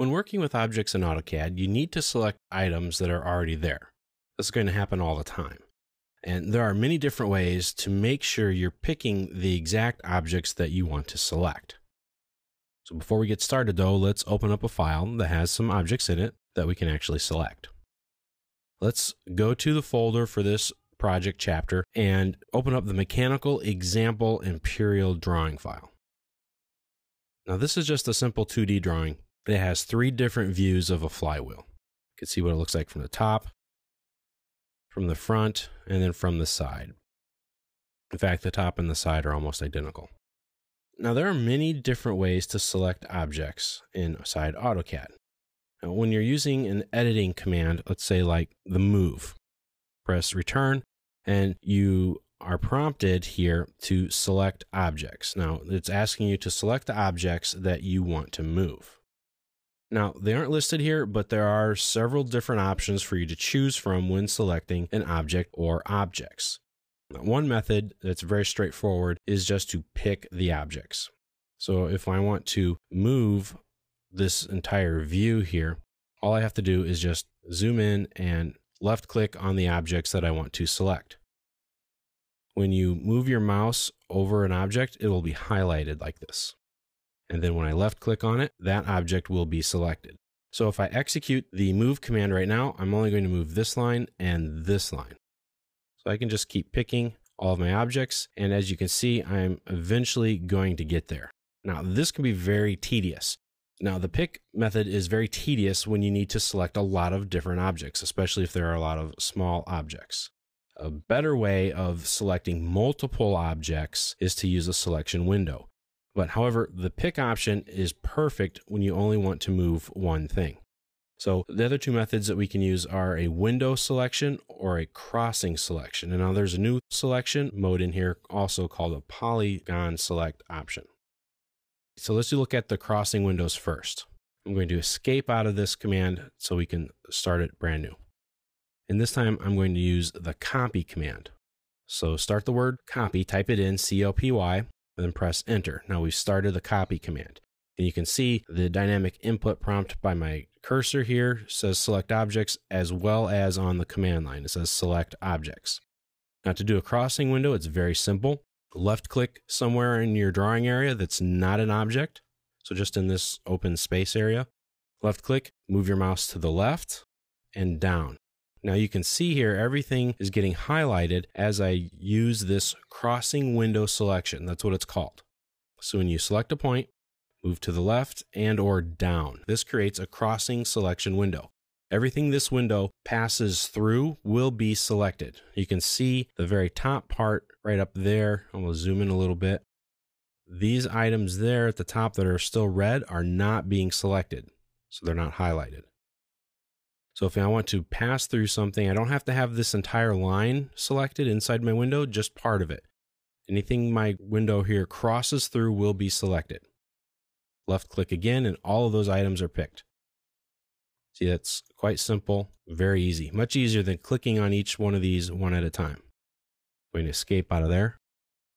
When working with objects in AutoCAD, you need to select items that are already there. This is going to happen all the time. And there are many different ways to make sure you're picking the exact objects that you want to select. So before we get started though, let's open up a file that has some objects in it that we can actually select. Let's go to the folder for this project chapter and open up the Mechanical Example Imperial Drawing file. Now this is just a simple 2D drawing. It has 3 different views of a flywheel. You can see what it looks like from the top, from the front, and then from the side. In fact, the top and the side are almost identical. Now there are many different ways to select objects inside AutoCAD. Now, when you're using an editing command, let's say like the move, press return, and you are prompted here to select objects. Now it's asking you to select the objects that you want to move. Now, they aren't listed here, but there are several different options for you to choose from when selecting an object or objects. One method that's very straightforward is just to pick the objects. So if I want to move this entire view here, all I have to do is just zoom in and left click on the objects that I want to select. When you move your mouse over an object, it will be highlighted like this. And then when I left click on it, that object will be selected. So if I execute the move command right now, I'm only going to move this line and this line. So I can just keep picking all of my objects. And as you can see, I'm eventually going to get there. Now this can be very tedious. Now the pick method is very tedious when you need to select a lot of different objects, especially if there are a lot of small objects. A better way of selecting multiple objects is to use a selection window. But however, the pick option is perfect when you only want to move one thing. So the other 2 methods that we can use are a window selection or a crossing selection. And now there's a new selection mode in here also called a polygon select option. So let's look at the crossing windows first. I'm going to escape out of this command so we can start it brand new. And this time I'm going to use the copy command. So start the word copy, type it in, C-O-P-Y. And then press enter. Now we've started the copy command. And you can see the dynamic input prompt by my cursor here says select objects, as well as on the command line. It says select objects. Now to do a crossing window, it's very simple. Left click somewhere in your drawing area that's not an object. So just in this open space area, left click, move your mouse to the left and down. Now you can see here, everything is getting highlighted as I use this crossing window selection. That's what it's called. So when you select a point, move to the left and or down. This creates a crossing selection window. Everything this window passes through will be selected. You can see the very top part right up there. I'm going to zoom in a little bit. These items there at the top that are still red are not being selected, so they're not highlighted. So if I want to pass through something, I don't have to have this entire line selected inside my window, just part of it. Anything my window here crosses through will be selected. Left click again, and all of those items are picked. See, that's quite simple, very easy. Much easier than clicking on each one of these one at a time. I'm going to escape out of there.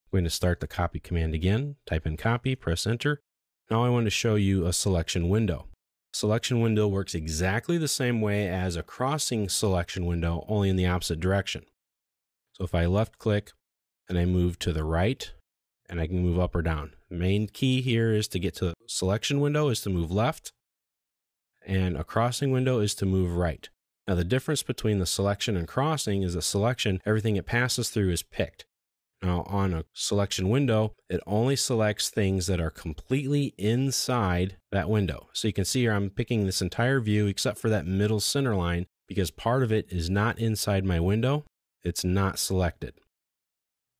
I'm going to start the copy command again. Type in copy, press enter. Now I want to show you a selection window. Selection window works exactly the same way as a crossing selection window, only in the opposite direction. So if I left click and I move to the right, and I can move up or down. The main key here is to get to the selection window is to move left, and a crossing window is to move right. Now the difference between the selection and crossing is the selection, everything it passes through is picked. Now on a selection window, it only selects things that are completely inside that window. So you can see here I'm picking this entire view except for that middle center line because part of it is not inside my window. It's not selected.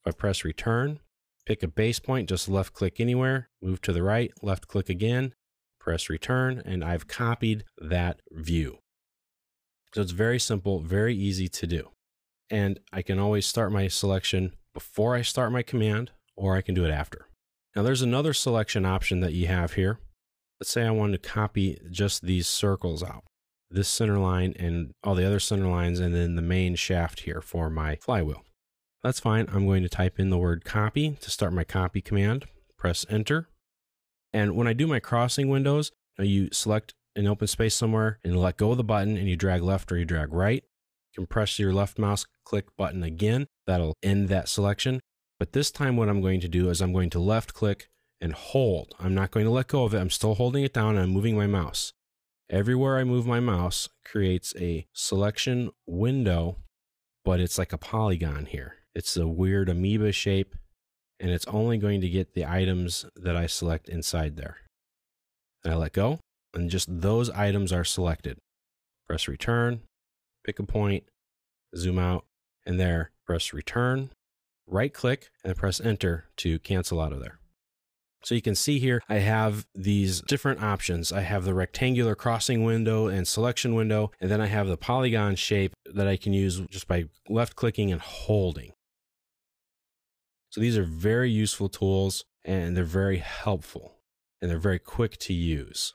If I press return, pick a base point, just left click anywhere, move to the right, left click again, press return, and I've copied that view. So it's very simple, very easy to do. And I can always start my selection before I start my command, or I can do it after. Now there's another selection option that you have here. Let's say I wanted to copy just these circles out, this center line and all the other center lines, and then the main shaft here for my flywheel. That's fine. I'm going to type in the word copy to start my copy command, press enter. And when I do my crossing windows, you select an open space somewhere and let go of the button and you drag left or you drag right. You can press your left mouse click button again. That'll end that selection. But this time what I'm going to do is I'm going to left click and hold. I'm not going to let go of it. I'm still holding it down and I'm moving my mouse. Everywhere I move my mouse creates a selection window, but it's like a polygon here. It's a weird amoeba shape, and it's only going to get the items that I select inside there. And I let go, and just those items are selected. Press return, pick a point, zoom out, and there, press return, right click, and press enter to cancel out of there. So you can see here, I have these different options. I have the rectangular crossing window and selection window, and then I have the polygon shape that I can use just by left clicking and holding. So these are very useful tools, and they're very helpful, and they're very quick to use.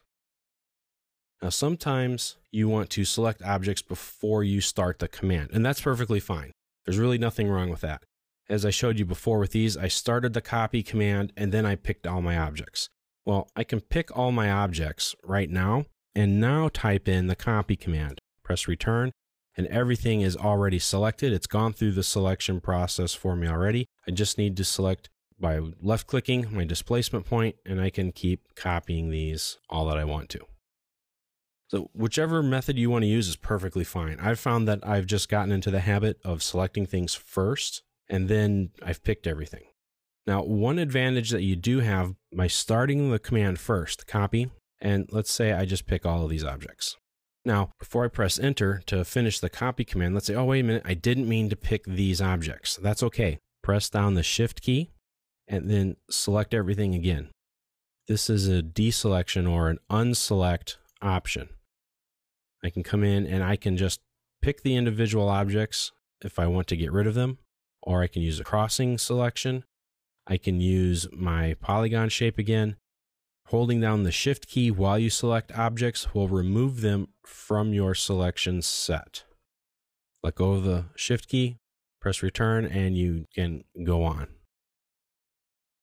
Now, sometimes you want to select objects before you start the command, and that's perfectly fine. There's really nothing wrong with that. As I showed you before with these, I started the copy command and then I picked all my objects. Well, I can pick all my objects right now and now type in the copy command. Press return and everything is already selected. It's gone through the selection process for me already. I just need to select by left clicking my displacement point and I can keep copying these all that I want to. So whichever method you want to use is perfectly fine. I've found that I've just gotten into the habit of selecting things first, and then I've picked everything. Now, one advantage that you do have by starting the command first, copy, and let's say I just pick all of these objects. Now, before I press enter to finish the copy command, let's say, oh, wait a minute, I didn't mean to pick these objects. That's okay. Press down the shift key and then select everything again. This is a deselection or an unselect option. I can come in and I can just pick the individual objects if I want to get rid of them. Or I can use a crossing selection. I can use my polygon shape again. Holding down the shift key while you select objects will remove them from your selection set. Let go of the shift key, press return, and you can go on.